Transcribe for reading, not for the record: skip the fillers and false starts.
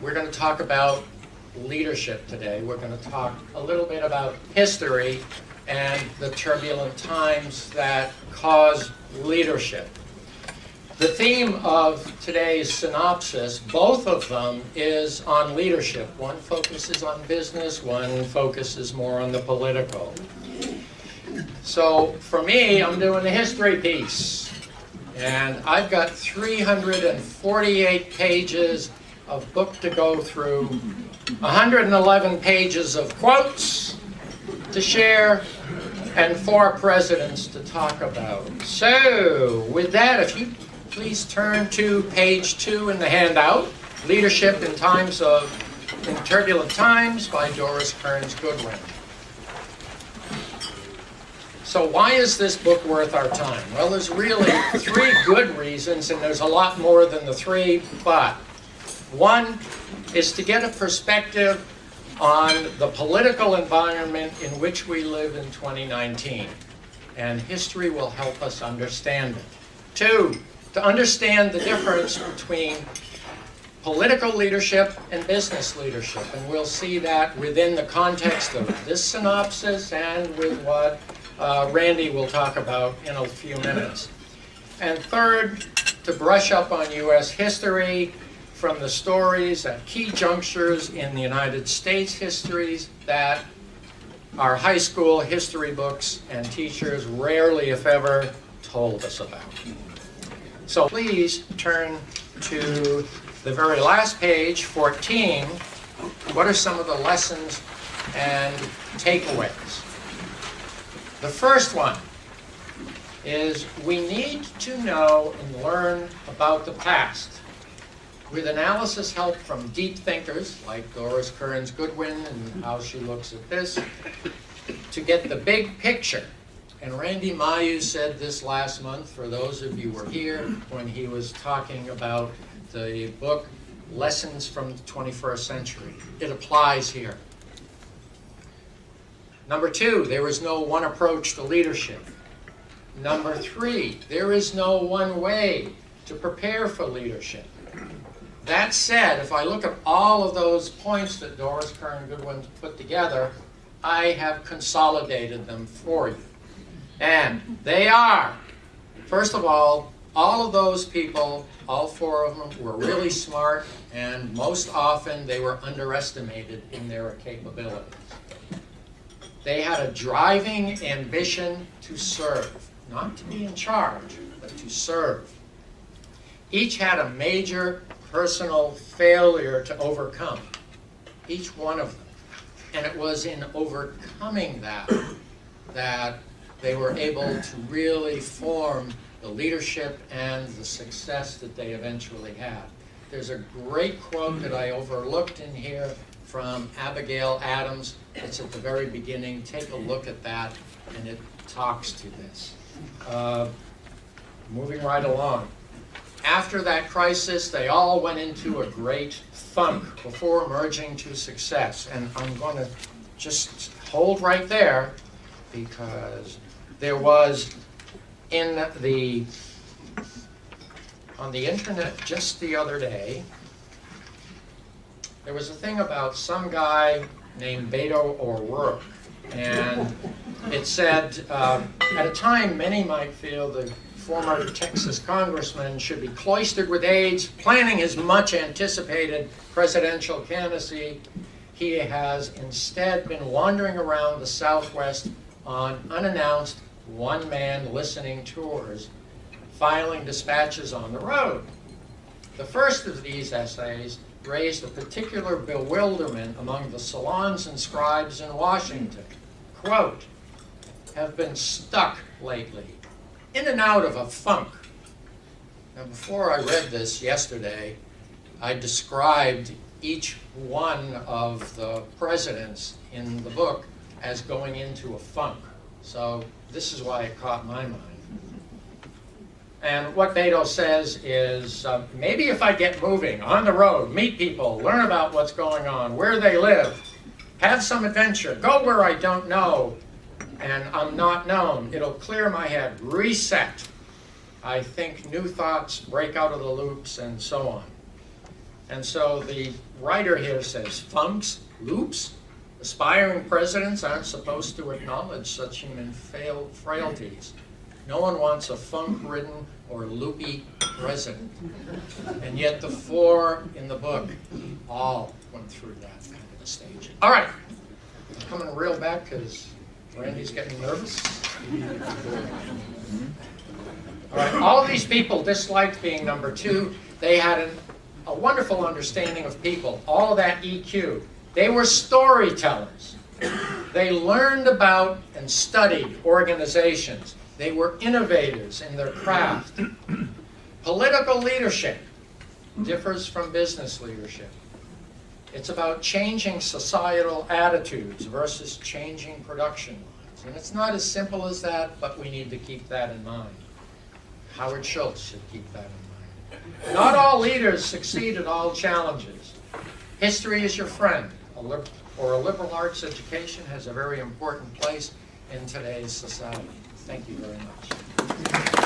We're going to talk about leadership today. We're going to talk a little bit about history and the turbulent times that cause leadership. The theme of today's synopsis, both of them, is on leadership. One focuses on business, one focuses more on the political. So for me, I'm doing a history piece. And I've got 348 pages of book to go through, 111 pages of quotes to share, and 4 presidents to talk about. So with that, if you please turn to page 2 in the handout, Leadership in Turbulent Times by Doris Kearns Goodwin. So why is this book worth our time? Well, there's really 3 good reasons, and there's a lot more than the 3, but one is to get a perspective on the political environment in which we live in 2019, and history will help us understand it. 2, to understand the difference between political leadership and business leadership, and we'll see that within the context of this synopsis and with what Randy will talk about in a few minutes. And 3rd, to brush up on U.S. history from the stories at key junctures in the United States histories that our high school history books and teachers rarely, if ever, told us about. So please turn to the very last page, 14. What are some of the lessons and takeaways? The first one is we need to know and learn about the past with analysis help from deep thinkers like Doris Kearns Goodwin and how she looks at this to get the big picture. And Randy Mayu said this last month, for those of you who were here, when he was talking about the book Lessons from the 21st Century. It applies here. Number 2, there is no one approach to leadership. Number 3, there is no one way to prepare for leadership. That said, if I look at all of those points that Doris Kearns Goodwin put together, I have consolidated them for you. And they are, first of all of those people, all 4 of them, were really smart, and most often they were underestimated in their capabilities. They had a driving ambition to serve, not to be in charge, but to serve. Each had a major personal failure to overcome, each one of them. And it was in overcoming that they were able to really form the leadership and the success that they eventually had. There's a great quote that I overlooked in here from Abigail Adams. It's at the very beginning. Take a look at that, and it talks to this. Moving right along. After that crisis, they all went into a great funk before emerging to success. And I'm going to just hold right there, because there was on the internet just the other day, there was a thing about some guy named Beto O'Rourke. And it said, at a time many might feel the former Texas congressman should be cloistered with AIDS, planning his much anticipated presidential candidacy, he has instead been wandering around the Southwest on unannounced one-man listening tours, filing dispatches on the road. The first of these essays raised a particular bewilderment among the salons and scribes in Washington. Quote, have been stuck lately, in and out of a funk. Now, before I read this yesterday, I described each one of the presidents in the book as going into a funk. So this is why it caught my mind. And what Beto says is, maybe if I get moving, on the road, meet people, learn about what's going on, where they live, have some adventure, go where I don't know, and I'm not known, it'll clear my head, reset. I think new thoughts break out of the loops, and so on. And so the writer here says, funks, loops, aspiring presidents aren't supposed to acknowledge such human frailties. No one wants a funk-ridden or loopy president. And yet the four in the book all went through that kind of a stage. All right, coming real back because Randy's getting nervous. All right, all of these people disliked being number two. They had a wonderful understanding of people, all of that EQ. They were storytellers. They learned about and studied organizations. They were innovators in their craft. Political leadership differs from business leadership. It's about changing societal attitudes versus changing production lines. And it's not as simple as that, but we need to keep that in mind. Howard Schultz should keep that in mind. Not all leaders succeed at all challenges. History is your friend, a liberal arts education has a very important place in today's society. Thank you very much.